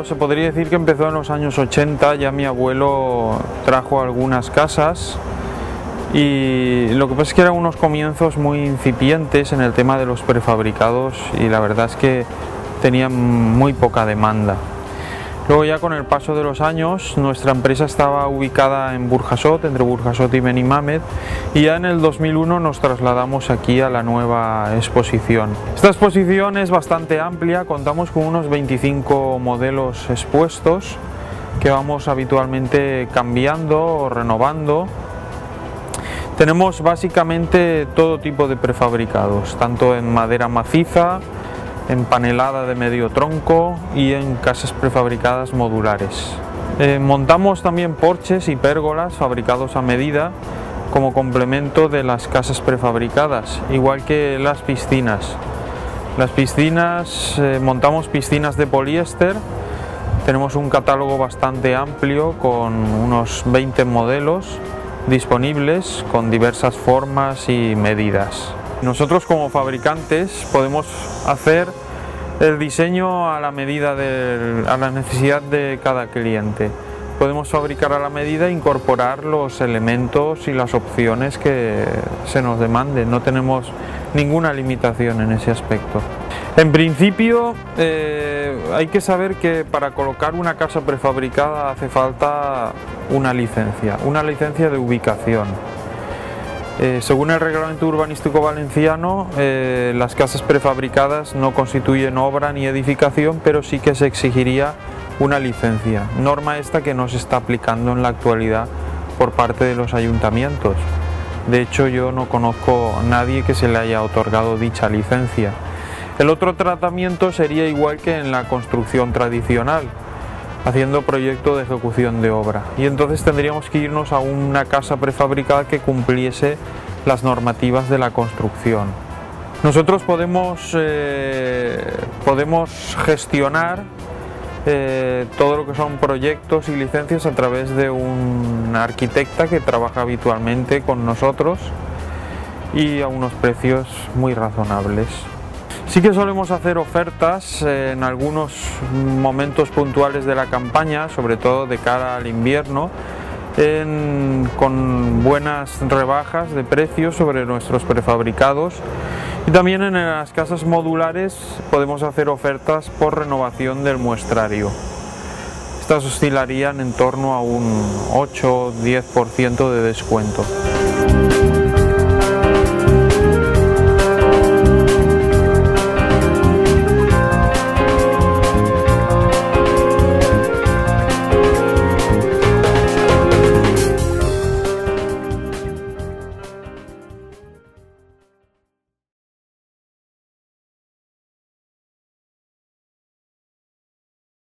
se podría decir que empezó en los años 80, ya mi abuelo trajo algunas casas y lo que pasa es que eran unos comienzos muy incipientes en el tema de los prefabricados y la verdad es que tenían muy poca demanda. Luego ya con el paso de los años nuestra empresa estaba ubicada en Burjasot, entre Burjasot y Benimàmet, y ya en el 2001 nos trasladamos aquí a la nueva exposición. Esta exposición es bastante amplia, contamos con unos 25 modelos expuestos que vamos habitualmente cambiando o renovando. Tenemos básicamente todo tipo de prefabricados, tanto en madera maciza, en panelada de medio tronco y en casas prefabricadas modulares. Montamos también porches y pérgolas fabricados a medida como complemento de las casas prefabricadas, igual que las piscinas. Las piscinas, montamos piscinas de poliéster, tenemos un catálogo bastante amplio con unos 20 modelos disponibles con diversas formas y medidas. Nosotros como fabricantes podemos hacer el diseño a la medida a la necesidad de cada cliente. Podemos fabricar a la medida e incorporar los elementos y las opciones que se nos demanden. No tenemos ninguna limitación en ese aspecto. En principio hay que saber que para colocar una casa prefabricada hace falta una licencia de ubicación. Según el Reglamento Urbanístico Valenciano, las casas prefabricadas no constituyen obra ni edificación, pero sí que se exigiría una licencia, norma esta que no se está aplicando en la actualidad por parte de los ayuntamientos. De hecho, yo no conozco a nadie que se le haya otorgado dicha licencia. El otro tratamiento sería igual que en la construcción tradicional, haciendo proyecto de ejecución de obra, y entonces tendríamos que irnos a una casa prefabricada que cumpliese las normativas de la construcción. Nosotros podemos gestionar todo lo que son proyectos y licencias a través de una arquitecta que trabaja habitualmente con nosotros y a unos precios muy razonables. Sí que solemos hacer ofertas en algunos momentos puntuales de la campaña, sobre todo de cara al invierno, con buenas rebajas de precios sobre nuestros prefabricados, y también en las casas modulares podemos hacer ofertas por renovación del muestrario. Estas oscilarían en torno a un 8 o 10% de descuento.